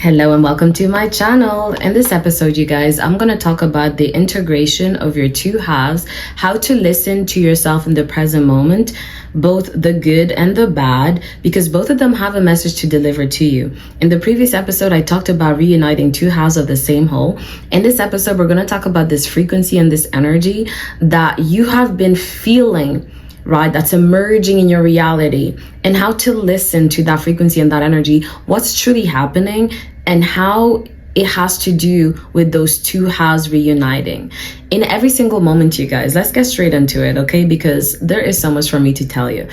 Hello and welcome to my channel. In this episode, you guys, I'm going to talk about the integration of your two halves, how to listen to yourself in the present moment, both the good and the bad, because both of them have a message to deliver to you. In the previous episode, I talked about reuniting two halves of the same whole. In this episode, we're going to talk about this frequency and this energy that you have been feeling, right? That's emerging in your reality, and how to listen to that frequency and that energy, what's truly happening, and how it has to do with those two halves reuniting. In every single moment, you guys, let's get straight into it, okay? Because there is so much for me to tell you.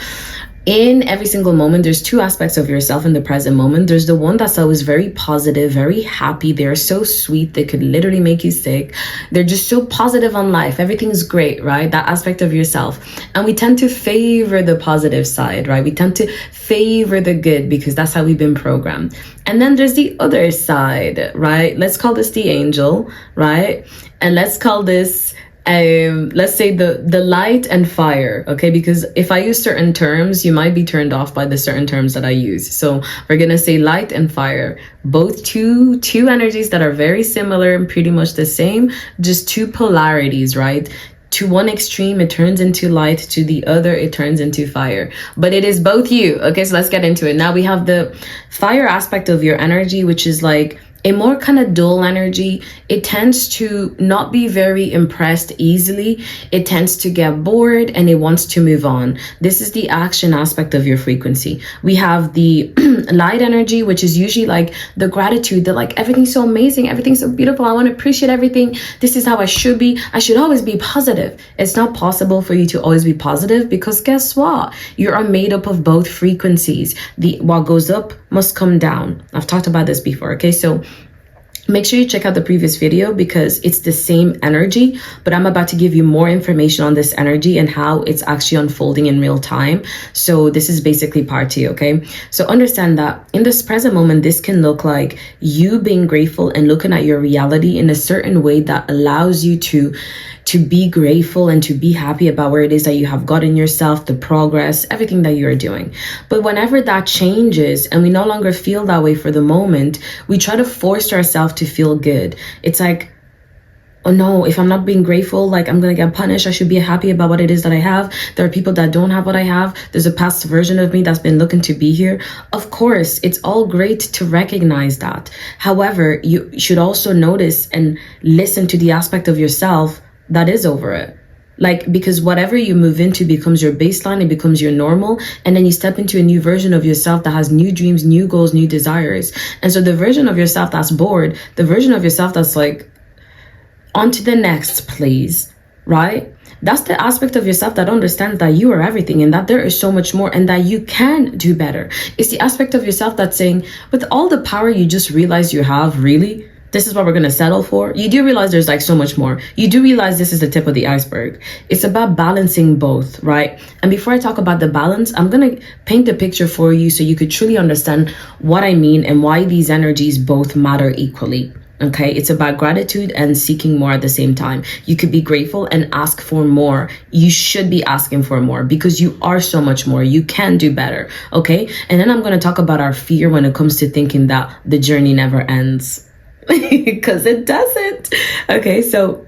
In every single moment, there's two aspects of yourself in the present moment. There's the one that's always very positive, very happy. They're so sweet. They could literally make you sick. They're just so positive on life. Everything's great, right? That aspect of yourself. And we tend to favor the positive side, right? We tend to favor the good because that's how we've been programmed. And then there's the other side, right? Let's call this the angel, right? And let's call this let's say the light and fire, okay? Because if I use certain terms, you might be turned off by the certain terms that I use. So we're gonna say light and fire, both two energies that are very similar and pretty much the same, just two polarities, right? To one extreme, it turns into light. To the other, it turns into fire. But it is both you. Okay, so let's get into it. Now we have the fire aspect of your energy, which is like a more kind of dull energy. It tends to not be very impressed easily. It tends to get bored and it wants to move on. This is the action aspect of your frequency. We have the light energy, which is usually like the gratitude, that like everything's so amazing, everything's so beautiful, I want to appreciate everything, this is how I should be, I should always be positive. It's not possible for you to always be positive, because guess what? You are made up of both frequencies. What goes up must come down. I've talked about this before, okay? So make sure you check out the previous video because it's the same energy, but I'm about to give you more information on this energy and how it's actually unfolding in real time. So this is basically part 2, okay? So understand that in this present moment, this can look like you being grateful and looking at your reality in a certain way that allows you to be grateful and to be happy about where it is that you have gotten yourself, the progress, everything that you're doing. But whenever that changes and we no longer feel that way for the moment, we try to force ourselves to feel good. It's like, oh no, if I'm not being grateful, like I'm gonna get punished. I should be happy about what it is that I have. There are people that don't have what I have. There's a past version of me that's been looking to be here. Of course, it's all great to recognize that. However, you should also notice and listen to the aspect of yourself that is over it. Like, because whatever you move into becomes your baseline, it becomes your normal, and then you step into a new version of yourself that has new dreams, new goals, new desires. And so the version of yourself that's bored, the version of yourself that's like, on to the next, please, right? That's the aspect of yourself that understands that you are everything and that there is so much more and that you can do better. It's the aspect of yourself that's saying, with all the power you just realized you have, really? This is what we're going to settle for? You do realize there's like so much more. You do realize this is the tip of the iceberg. It's about balancing both, right? And before I talk about the balance, I'm going to paint the picture for you so you could truly understand what I mean and why these energies both matter equally. Okay, it's about gratitude and seeking more at the same time. You could be grateful and ask for more. You should be asking for more because you are so much more. You can do better, okay? And then I'm going to talk about our fear when it comes to thinking that the journey never ends. Because it doesn't. Okay, so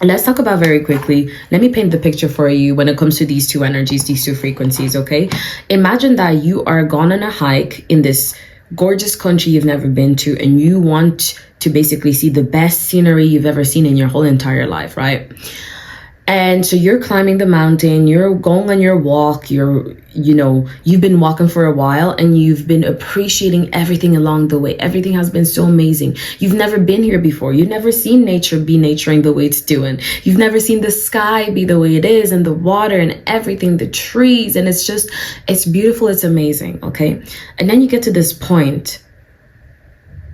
let's talk about very quickly. Let me paint the picture for you when it comes to these two energies, these two frequencies, okay? Imagine that you are gone on a hike in this gorgeous country you've never been to, and you want to basically see the best scenery you've ever seen in your whole entire life, right? And so you're climbing the mountain, you're going on your walk, you've been walking for a while and you've been appreciating everything along the way. Everything has been so amazing. You've never been here before. You've never seen nature be naturing the way it's doing. You've never seen the sky be the way it is and the water and everything, the trees. And it's beautiful. It's amazing. Okay. And then you get to this point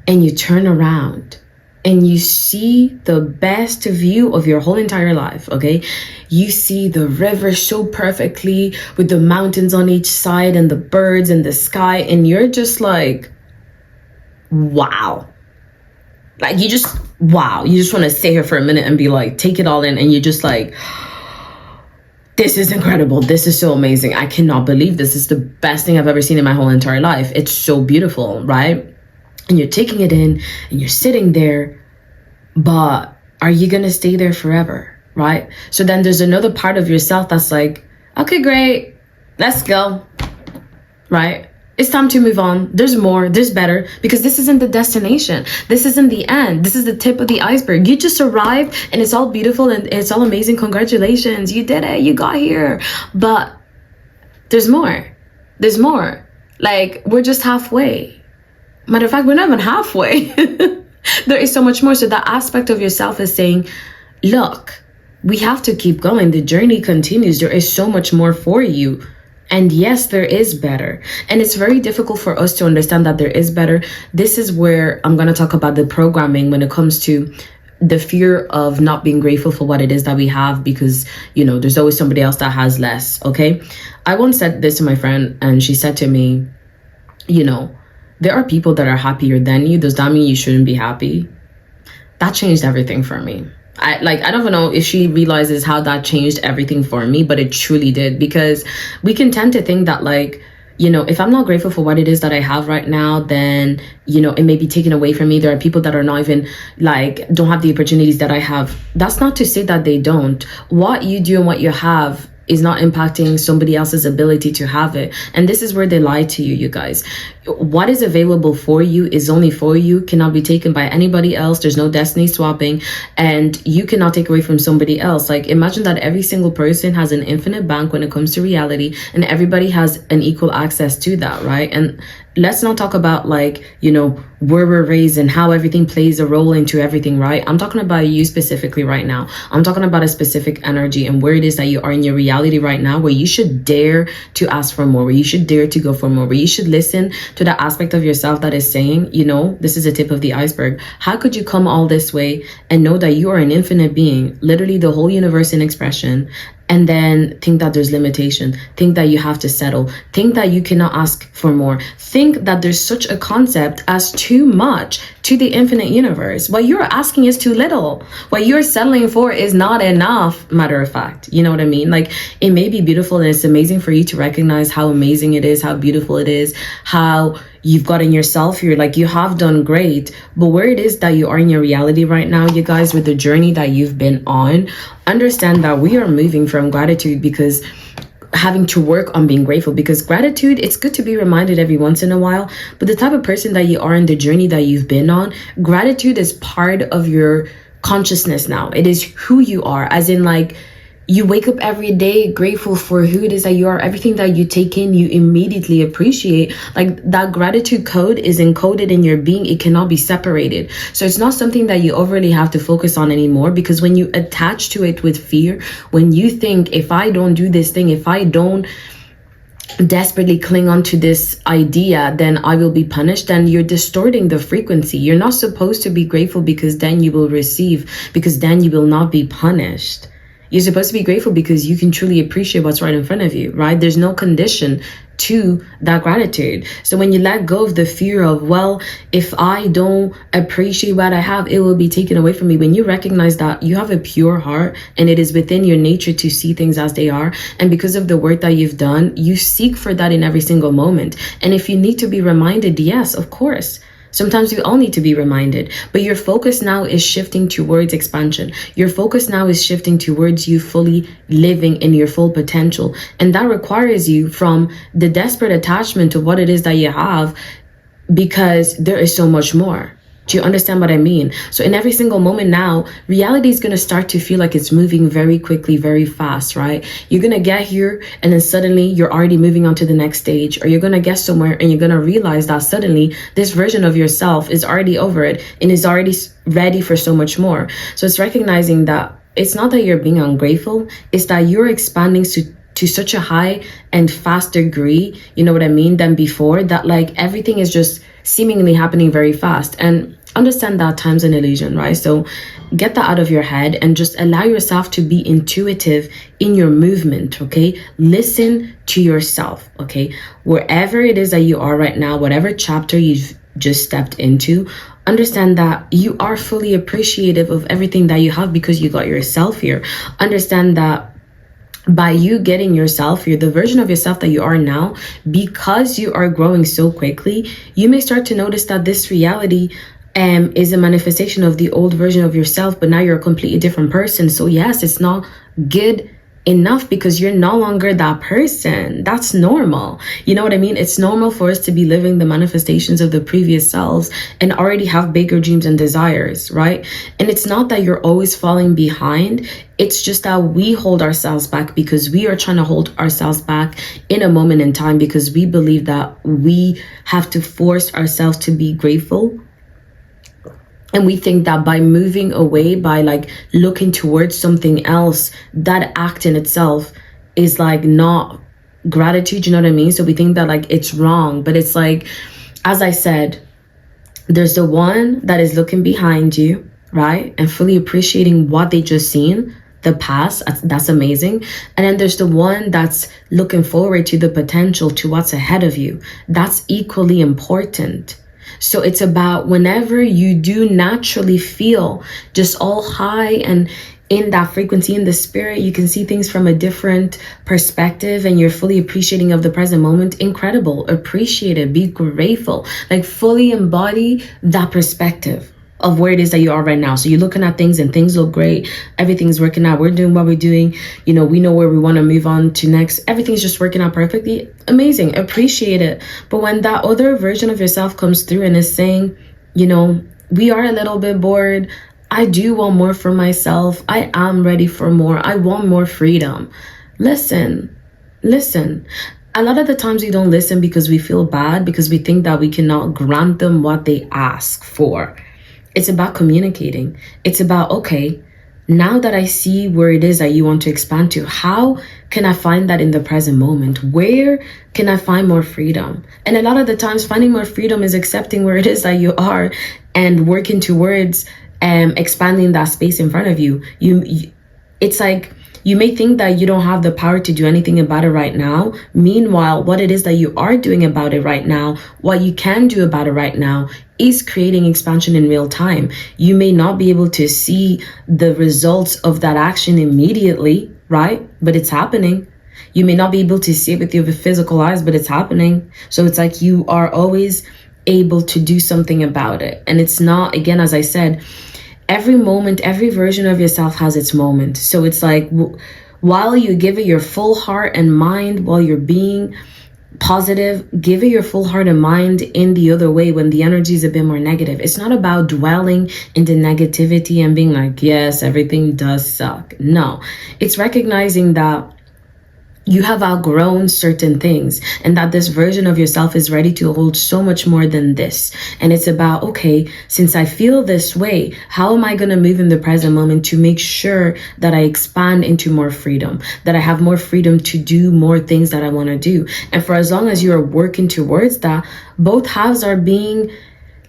and you turn around and you see the best view of your whole entire life, okay? You see the river so perfectly with the mountains on each side and the birds and the sky, and you're just like, wow. Like, you just want to stay here for a minute and be like, take it all in, and you're just like, this is incredible. This is so amazing. I cannot believe this is the best thing I've ever seen in my whole entire life. It's so beautiful, right? and you're taking it in and you're sitting there, but are you going to stay there forever? Right? So then there's another part of yourself that's like, okay, great, let's go. Right? It's time to move on. There's more, there's better, because this isn't the destination. This isn't the end. This is the tip of the iceberg. You just arrived and it's all beautiful and it's all amazing. Congratulations. You did it. You got here. But there's more. There's more. Like, we're just halfway. Matter of fact, we're not even halfway. There is so much more. So that aspect of yourself is saying, look, we have to keep going. The journey continues. There is so much more for you. And yes, there is better. And it's very difficult for us to understand that there is better. This is where I'm going to talk about the programming when it comes to the fear of not being grateful for what it is that we have, because, you know, there's always somebody else that has less. Okay. I once said this to my friend and she said to me, you know, there are people that are happier than you. Does that mean you shouldn't be happy? That changed everything for me. I don't even know if she realizes how that changed everything for me, but it truly did, because we can tend to think that, like, you know, if I'm not grateful for what it is that I have right now, then, you know, it may be taken away from me. There are people that are not even, like, don't have the opportunities that I have. That's not to say that they don't. What you do and what you have is not impacting somebody else's ability to have it. And this is where they lie to you, you guys. What is available for you is only for you, cannot be taken by anybody else. There's no destiny swapping, and you cannot take away from somebody else. Like, imagine that every single person has an infinite bank when it comes to reality, and everybody has an equal access to that, right? And let's not talk about, like, you know, where we're raised and how everything plays a role into everything, right? I'm talking about you specifically right now. I'm talking about a specific energy and where it is that you are in your reality right now, where you should dare to ask for more, where you should dare to go for more, where you should listen to that aspect of yourself that is saying, you know, this is the tip of the iceberg. How could you come all this way and know that you are an infinite being, literally the whole universe in expression, and then think that there's limitation, think that you have to settle, think that you cannot ask for more, think that there's such a concept as too much to the infinite universe? What you're asking is too little. What you're settling for is not enough, matter of fact. You know what I mean? Like, it may be beautiful and it's amazing for you to recognize how amazing it is, how beautiful it is, how you've gotten yourself here, like, you have done great. But where it is that you are in your reality right now, you guys, with the journey that you've been on, understand that we are moving from gratitude, because having to work on being grateful, because gratitude, it's good to be reminded every once in a while, but the type of person that you are in the journey that you've been on, gratitude is part of your consciousness now. It is who you are, as in, like, you wake up every day grateful for who it is that you are. Everything that you take in, you immediately appreciate. Like, that gratitude code is encoded in your being. It cannot be separated. So it's not something that you overly have to focus on anymore, because when you attach to it with fear, when you think, if I don't do this thing, if I don't desperately cling on to this idea, then I will be punished, then you're distorting the frequency. You're not supposed to be grateful, because then you will receive, because then you will not be punished. You're supposed to be grateful because you can truly appreciate what's right in front of you, right? There's no condition to that gratitude. So when you let go of the fear of, well, if I don't appreciate what I have, it will be taken away from me. When you recognize that you have a pure heart and it is within your nature to see things as they are, and because of the work that you've done, you seek for that in every single moment. And if you need to be reminded, yes, of course. Sometimes we all need to be reminded, but your focus now is shifting towards expansion. Your focus now is shifting towards you fully living in your full potential. And that requires you from the desperate attachment to what it is that you have, because there is so much more. Do you understand what I mean? So in every single moment now, reality is going to start to feel like it's moving very quickly, very fast, right? You're going to get here and then suddenly you're already moving on to the next stage, or you're going to get somewhere and you're going to realize that suddenly this version of yourself is already over it and is already ready for so much more. So it's recognizing that it's not that you're being ungrateful, it's that you're expanding to such a high and fast degree, you know what I mean, than before, that, like, everything is just seemingly happening very fast. And understand that time's an illusion, right? So get that out of your head and just allow yourself to be intuitive in your movement, okay? Listen to yourself, okay? Wherever it is that you are right now, whatever chapter you've just stepped into, understand that you are fully appreciative of everything that you have, because you got yourself here. Understand that by you getting yourself, you're the version of yourself that you are now, because you are growing so quickly, you may start to notice that this reality is a manifestation of the old version of yourself, but now you're a completely different person. So yes, it's not good enough because you're no longer that person. That's normal. You know what I mean? It's normal for us to be living the manifestations of the previous selves and already have bigger dreams and desires, right? And it's not that you're always falling behind. It's just that we hold ourselves back because we are trying to hold ourselves back in a moment in time because we believe that we have to force ourselves to be grateful. And we think that by moving away, by like looking towards something else, that act in itself is like not gratitude, you know what I mean? So we think that like it's wrong, but it's like, as I said, there's the one that is looking behind you, right? And fully appreciating what they just seen, the past, that's amazing. And then there's the one that's looking forward to the potential, to what's ahead of you. That's equally important. So it's about whenever you do naturally feel just all high and in that frequency, in the spirit, you can see things from a different perspective and you're fully appreciating of the present moment. Incredible. Appreciate it. Be grateful. Like fully embody that perspective of where it is that you are right now. So you're looking at things and things look great. Everything's working out. We're doing what we're doing. You know, we know where we want to move on to next. Everything's just working out perfectly. Amazing. Appreciate it. But when that other version of yourself comes through and is saying, you know, we are a little bit bored. I do want more for myself. I am ready for more. I want more freedom. Listen. A lot of the times we don't listen because we feel bad, because we think that we cannot grant them what they ask for. It's about communicating. It's about, okay, now that I see where it is that you want to expand to, how can I find that in the present moment? Where can I find more freedom? And a lot of the times finding more freedom is accepting where it is that you are and working towards expanding that space in front of you. It's like, you may think that you don't have the power to do anything about it right now. Meanwhile, what it is that you are doing about it right now, what you can do about it right now, is creating expansion in real time. You may not be able to see the results of that action immediately, right? But it's happening. You may not be able to see it with your physical eyes, but it's happening. So it's like you are always able to do something about it. And it's not, again, as I said, every moment, every version of yourself has its moment. So it's like, while you give it your full heart and mind, while you're being positive, give it your full heart and mind in the other way when the energy is a bit more negative. It's not about dwelling in the negativity and being like, yes, everything does suck. No, it's recognizing that you have outgrown certain things and that this version of yourself is ready to hold so much more than this. And it's about, okay, since I feel this way, how am I going to move in the present moment to make sure that I expand into more freedom, that I have more freedom to do more things that I want to do. And for as long as you are working towards that, both halves are being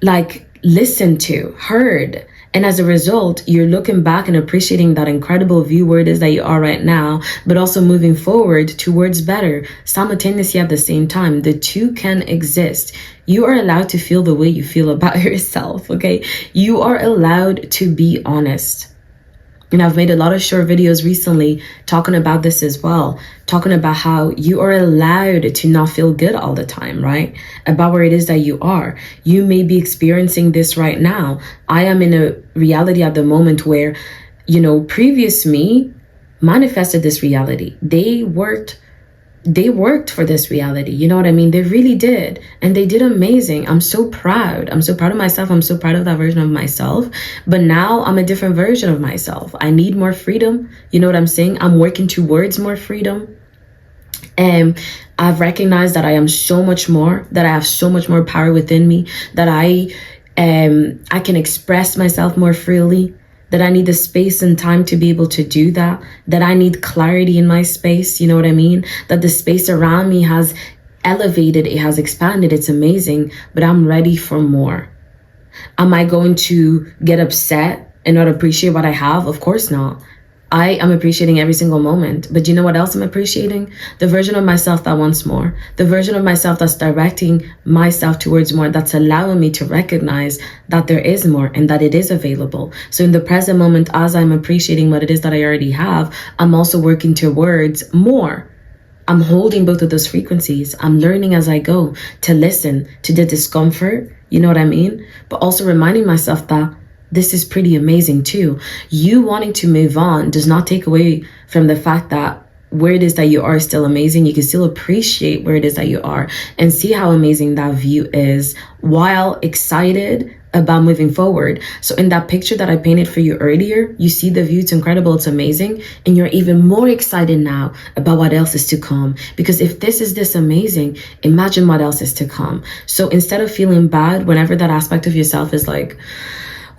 like listened to, heard. And as a result, you're looking back and appreciating that incredible view where it is that you are right now, but also moving forward towards better simultaneously at the same time. The two can exist. You are allowed to feel the way you feel about yourself, okay? You are allowed to be honest. And I've made a lot of short videos recently talking about this as well, talking about how you are allowed to not feel good all the time, right? About where it is that you are. You may be experiencing this right now. I am in a reality at the moment where, you know, previous me manifested this reality. They worked for this reality. You know what I mean? They really did. And they did amazing. I'm so proud. I'm so proud of myself. I'm so proud of that version of myself. But now I'm a different version of myself. I need more freedom. You know what I'm saying? I'm working towards more freedom. And I've recognized that I am so much more, that I have so much more power within me, that I can express myself more freely, that I need the space and time to be able to do that, that I need clarity in my space, you know what I mean? That the space around me has elevated, it has expanded, it's amazing, but I'm ready for more. Am I going to get upset and not appreciate what I have? Of course not. I am appreciating every single moment. But you know what else I'm appreciating? The version of myself that wants more. The version of myself that's directing myself towards more, that's allowing me to recognize that there is more and that it is available. So in the present moment, as I'm appreciating what it is that I already have, I'm also working towards more. I'm holding both of those frequencies. I'm learning as I go to listen to the discomfort, you know what I mean? But also reminding myself that this is pretty amazing too. You wanting to move on does not take away from the fact that where it is that you are is still amazing. You can still appreciate where it is that you are and see how amazing that view is while excited about moving forward. So in that picture that I painted for you earlier, you see the view, it's incredible, it's amazing, and you're even more excited now about what else is to come. Because if this is this amazing, imagine what else is to come. So instead of feeling bad whenever that aspect of yourself is like,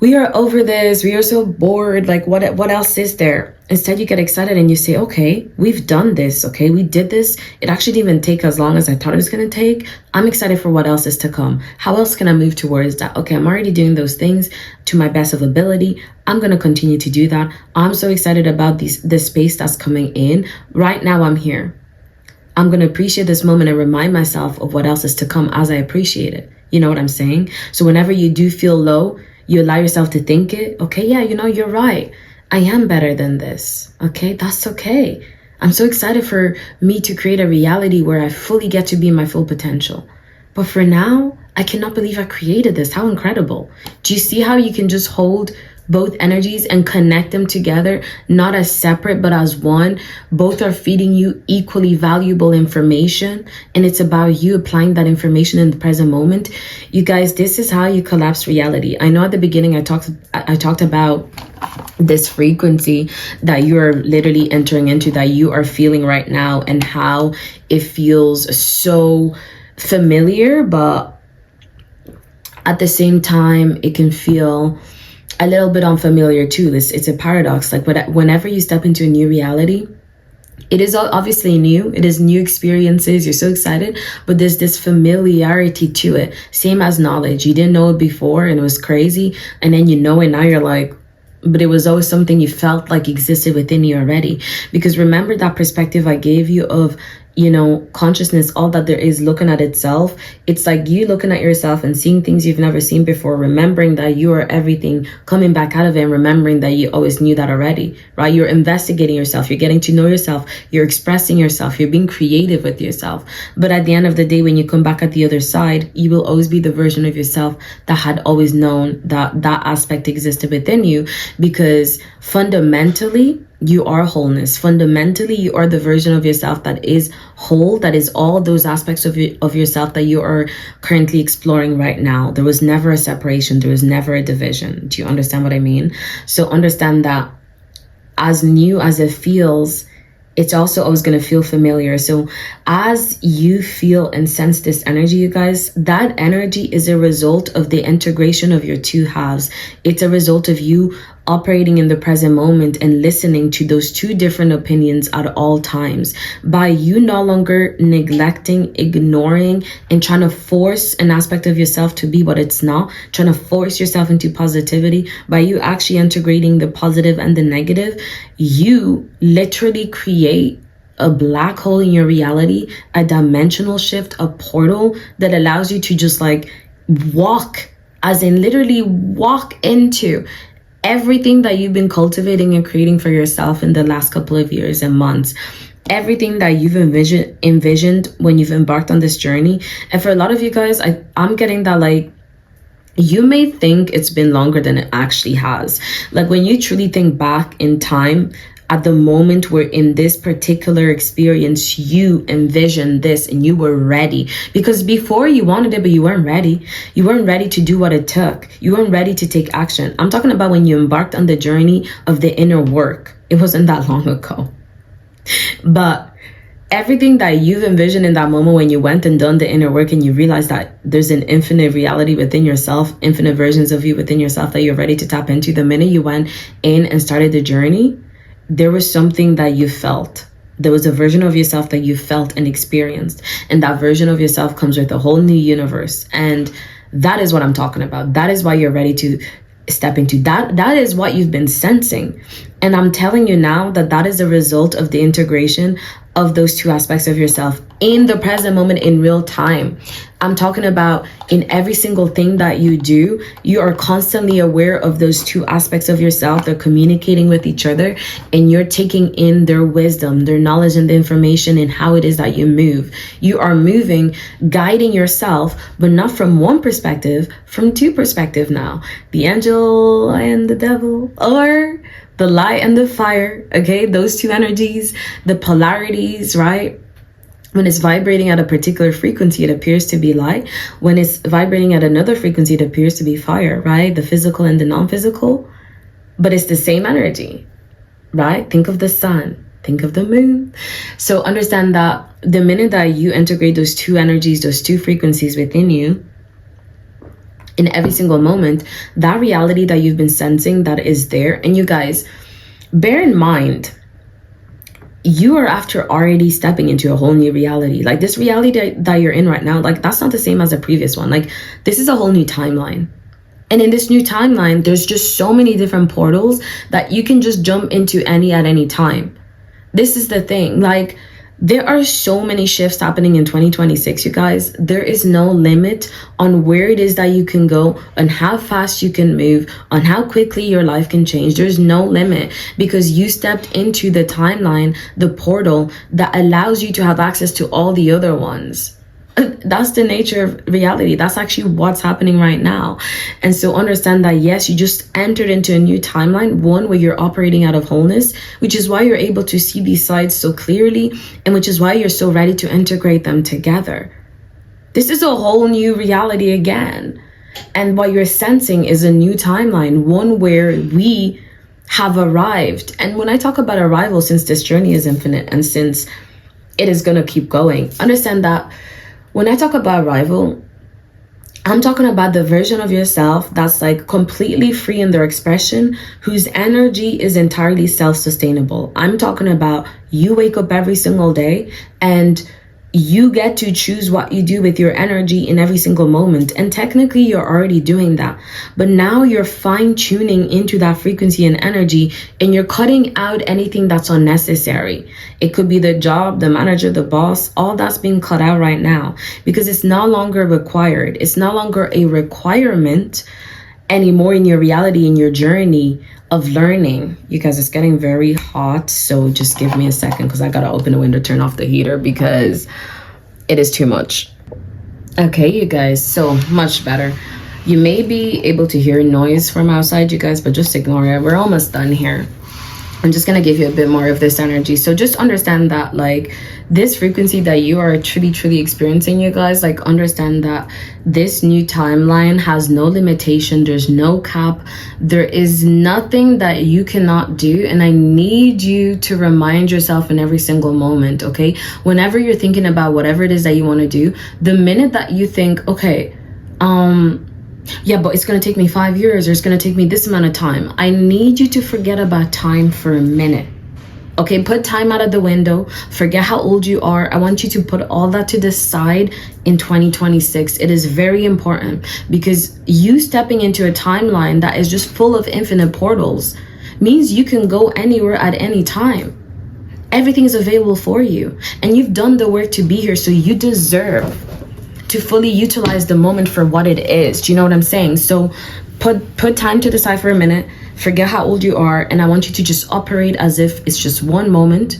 we are over this, we are so bored, like what else is there? Instead, you get excited and you say, okay, we've done this, okay, we did this. It actually didn't even take as long as I thought it was going to take. I'm excited for what else is to come. How else can I move towards that? Okay, I'm already doing those things to my best of ability. I'm going to continue to do that. I'm so excited about this space that's coming in. Right now, I'm here. I'm going to appreciate this moment and remind myself of what else is to come as I appreciate it. You know what I'm saying? So whenever you do feel low, you allow yourself to think it. Okay, yeah, you know, you're right. I am better than this. Okay, that's okay. I'm so excited for me to create a reality where I fully get to be my full potential. But for now, I cannot believe I created this. How incredible. Do you see how you can just hold both energies and connect them together, not as separate, but as one? Both are feeding you equally valuable information, and it's about you applying that information in the present moment. You guys, this is how you collapse reality. I know at the beginning I talked about this frequency that you are literally entering into, that you are feeling right now, and how it feels so familiar, but at the same time it can feel a little bit unfamiliar too. It's a paradox. Like whenever you step into a new reality, it is obviously new. It is new experiences. You're so excited, but there's this familiarity to it. Same as knowledge. You didn't know it before and it was crazy. And then you know it now, you're like, but it was always something you felt like existed within you already. Because remember that perspective I gave you of, you know, consciousness, all that there is looking at itself. It's like you looking at yourself and seeing things you've never seen before, remembering that you are everything, coming back out of it and remembering that you always knew that already, right? You're investigating yourself, you're getting to know yourself, you're expressing yourself, you're being creative with yourself. But at the end of the day, when you come back at the other side, you will always be the version of yourself that had always known that that aspect existed within you, because fundamentally, you are wholeness. Fundamentally, you are the version of yourself that is whole, that is all those aspects of yourself that you are currently exploring right now. There was never a separation. There was never a division. Do you understand what I mean? So understand that as new as it feels, it's also always going to feel familiar. So as you feel and sense this energy, you guys, that energy is a result of the integration of your two halves. It's a result of you operating in the present moment and listening to those two different opinions at all times. By you no longer neglecting, ignoring, and trying to force an aspect of yourself to be what it's not, trying to force yourself into positivity, by you actually integrating the positive and the negative, you literally create a black hole in your reality, a dimensional shift, a portal that allows you to just like walk, as in literally walk into everything that you've been cultivating and creating for yourself in the last couple of years and months. Everything that you've envisioned when you've embarked on this journey. And for a lot of you guys, I'm getting that, like, you may think it's been longer than it actually has. Like when you truly think back in time, at the moment where in this particular experience you envisioned this and you were ready, because before you wanted it but you weren't ready. You weren't ready to do what it took. You weren't ready to take action. I'm talking about when you embarked on the journey of the inner work. It wasn't that long ago, but everything that you've envisioned in that moment when you went and done the inner work and you realize that there's an infinite reality within yourself, infinite versions of you within yourself that you're ready to tap into, the minute you went in and started the journey, there was something that you felt. There was a version of yourself that you felt and experienced. And that version of yourself comes with a whole new universe. And that is what I'm talking about. That is why you're ready to step into. That is what you've been sensing. And I'm telling you now that that is a result of the integration of those two aspects of yourself in the present moment, in real time. I'm talking about in every single thing that you do, you are constantly aware of those two aspects of yourself. They're communicating with each other, and you're taking in their wisdom, their knowledge, and the information in how it is that you move. You are moving, guiding yourself, but not from one perspective, from two perspectives now. The angel and the devil, or the light and the fire, okay? Those two energies, the polarities, right? When it's vibrating at a particular frequency, it appears to be light. When it's vibrating at another frequency, it appears to be fire, right? The physical and the non-physical. But it's the same energy, right? Think of the sun. Think of the moon. So understand that the minute that you integrate those two energies, those two frequencies within you, in every single moment, that reality that you've been sensing that is there. And you guys, bear in mind, you are after already stepping into a whole new reality. Like this reality that you're in right now, like that's not the same as the previous one. Like this is a whole new timeline. And in this new timeline, there's just so many different portals that you can just jump into at any time. This is the thing. Like there are so many shifts happening in 2026, you guys. There is no limit on where it is that you can go, on how fast you can move, on how quickly your life can change. There's no limit because you stepped into the timeline, the portal that allows you to have access to all the other ones. That's the nature of reality. That's actually what's happening right now. And so understand that, yes, you just entered into a new timeline, one where you're operating out of wholeness, which is why you're able to see these sides so clearly, and which is why you're so ready to integrate them together. This is a whole new reality again. And what you're sensing is a new timeline, one where we have arrived. And when I talk about arrival, since this journey is infinite and since it is going to keep going, understand that when I talk about arrival, I'm talking about the version of yourself that's like completely free in their expression, whose energy is entirely self-sustainable. I'm talking about you wake up every single day and you get to choose what you do with your energy in every single moment. And technically you're already doing that. But now you're fine tuning into that frequency and energy, and you're cutting out anything that's unnecessary. It could be the job, the manager, the boss, all that's being cut out right now because it's no longer required. It's no longer a requirement anymore in your reality, in your journey of learning. You guys, it's getting very hot, so just give me a second because I gotta open the window, turn off the heater because it is too much. Okay, you guys, so much better. You may be able to hear noise from outside, you guys, but just ignore it. We're almost done here. I'm just going to give you a bit more of this energy. So just understand that like this frequency that you are truly experiencing, you guys, like understand that this new timeline has no limitation. There's no cap. There is nothing that you cannot do. And I need you to remind yourself in every single moment, okay? Whenever you're thinking about whatever it is that you want to do, the minute that you think, okay, yeah, but it's going to take me 5 years, or it's going to take me this amount of time. I need you to forget about time for a minute. Okay, put time out of the window. Forget how old you are. I want you to put all that to the side in 2026. It is very important because you stepping into a timeline that is just full of infinite portals means you can go anywhere at any time. Everything is available for you, and you've done the work to be here, so you deserve to fully utilize the moment for what it is. Do you know what I'm saying? So put time to the side for a minute, forget how old you are, and I want you to just operate as if it's just one moment.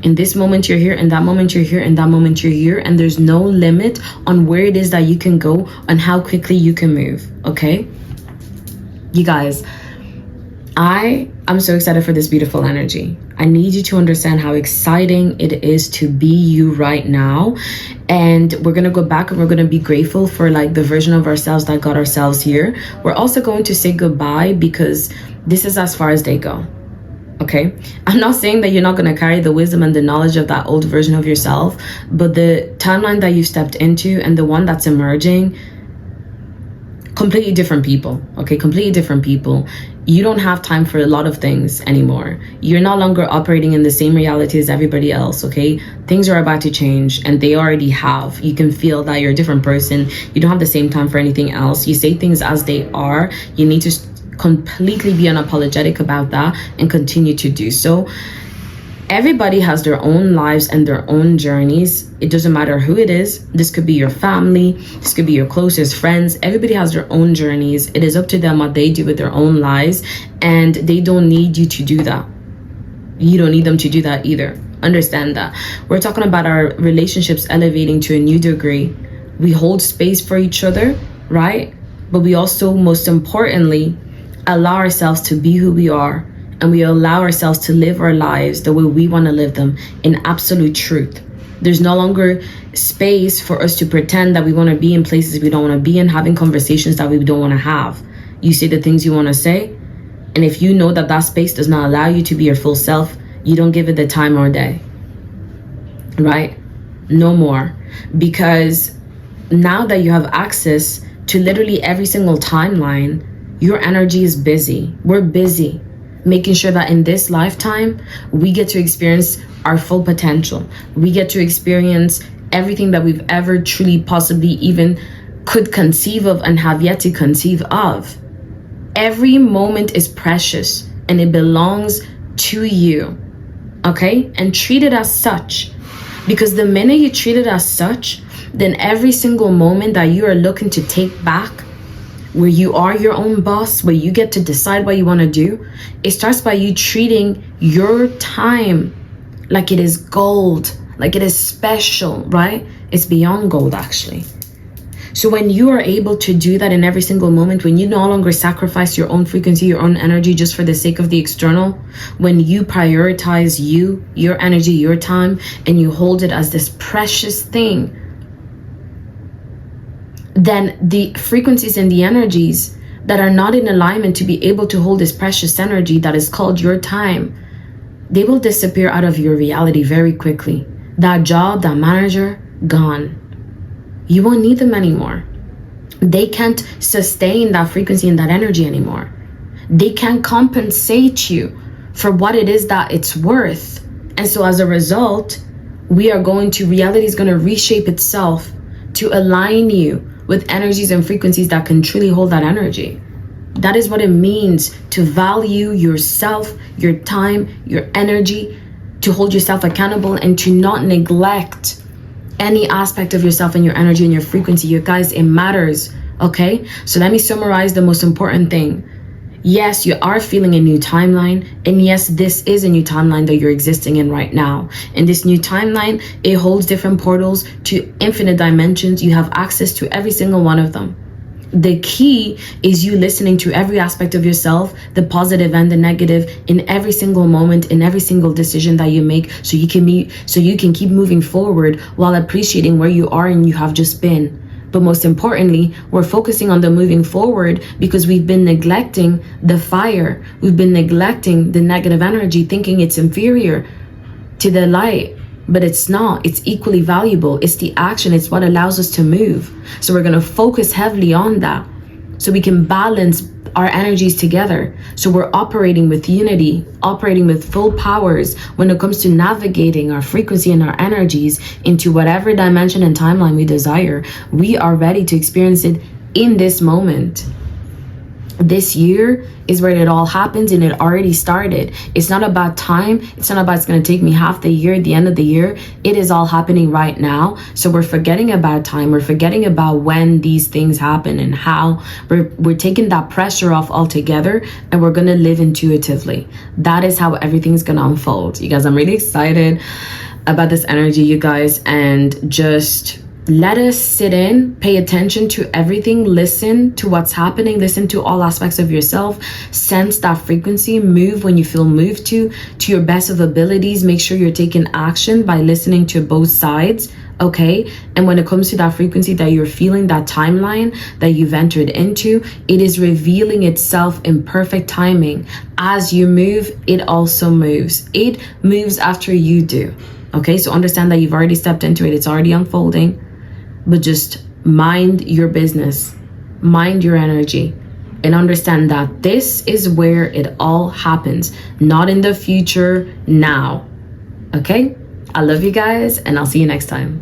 In this moment you're here, and that moment you're here, and that moment you're here, and there's no limit on where it is that you can go and how quickly you can move, okay? You guys, I'm so excited for this beautiful energy. I need you to understand how exciting it is to be you right now. And we're going to go back and we're going to be grateful for like the version of ourselves that got ourselves here. We're also going to say goodbye because this is as far as they go. Okay, I'm not saying that you're not going to carry the wisdom and the knowledge of that old version of yourself, but the timeline that you stepped into and the one that's emerging, completely different people. Okay, completely different people. You don't have time for a lot of things anymore. You're no longer operating in the same reality as everybody else, okay? Things are about to change, and they already have. You can feel that you're a different person. You don't have the same time for anything else. You say things as they are. You need to completely be unapologetic about that and continue to do so. Everybody has their own lives and their own journeys. It doesn't matter who it is. This could be your family. This could be your closest friends. Everybody has their own journeys. It is up to them what they do with their own lives, and they don't need you to do that. You don't need them to do that either. Understand that. We're talking about our relationships elevating to a new degree. We hold space for each other, right? But we also, most importantly, allow ourselves to be who we are. And we allow ourselves to live our lives the way we want to live them in absolute truth. There's no longer space for us to pretend that we want to be in places we don't want to be in, having conversations that we don't want to have. You say the things you want to say. And if you know that that space does not allow you to be your full self, you don't give it the time or day. Right? No more. Because now that you have access to literally every single timeline, your energy is busy. We're busy making sure that in this lifetime, we get to experience our full potential. We get to experience everything that we've ever truly possibly even could conceive of and have yet to conceive of. Every moment is precious and it belongs to you, okay? And treat it as such. Because the minute you treat it as such, then every single moment that you are looking to take back, where you are your own boss, where you get to decide what you want to do, it starts by you treating your time like it is gold, like it is special, right? It's beyond gold, actually. So when you are able to do that in every single moment, when you no longer sacrifice your own frequency, your own energy just for the sake of the external, when you prioritize you, your energy, your time, and you hold it as this precious thing, then the frequencies and the energies that are not in alignment to be able to hold this precious energy that is called your time, they will disappear out of your reality very quickly. That job, that manager, gone. You won't need them anymore. They can't sustain that frequency and that energy anymore. They can't compensate you for what it is that it's worth. And so as a result, reality is going to reshape itself to align you with energies and frequencies that can truly hold that energy. That is what it means to value yourself, your time, your energy, to hold yourself accountable and to not neglect any aspect of yourself and your energy and your frequency. You guys, it matters, okay? So let me summarize the most important thing. Yes, you are feeling a new timeline, and yes, this is a new timeline that you're existing in right now. And this new timeline, it holds different portals to infinite dimensions. You have access to every single one of them. The key is you listening to every aspect of yourself, the positive and the negative, in every single moment, in every single decision that you make, so you can keep moving forward while appreciating where you are and you have just been. But most importantly, we're focusing on the moving forward because we've been neglecting the fire. We've been neglecting the negative energy, thinking it's inferior to the light. But it's not. It's equally valuable. It's the action. It's what allows us to move. So we're going to focus heavily on that so we can balance our energies together. So we're operating with unity, operating with full powers when it comes to navigating our frequency and our energies into whatever dimension and timeline we desire. We are ready to experience it in this moment. This year is where it all happens, and it already started. It's not about time. It's not about it's going to take me half the year, the end of the year. It is all happening right now. So we're forgetting about time. We're forgetting about when these things happen and how. We're taking that pressure off altogether, and we're going to live intuitively. That is how everything's going to unfold. You guys, I'm really excited about this energy, you guys, and just let us sit in, pay attention to everything, listen to what's happening, listen to all aspects of yourself, sense that frequency, move when you feel moved to your best of abilities. Make sure you're taking action by listening to both sides, okay? And when it comes to that frequency that you're feeling, that timeline that you've entered into, it is revealing itself in perfect timing. As you move, it also moves. It moves after you do, okay? So understand that you've already stepped into it. It's already unfolding. But just mind your business, mind your energy, and understand that this is where it all happens, not in the future, now. Okay? I love you guys, and I'll see you next time.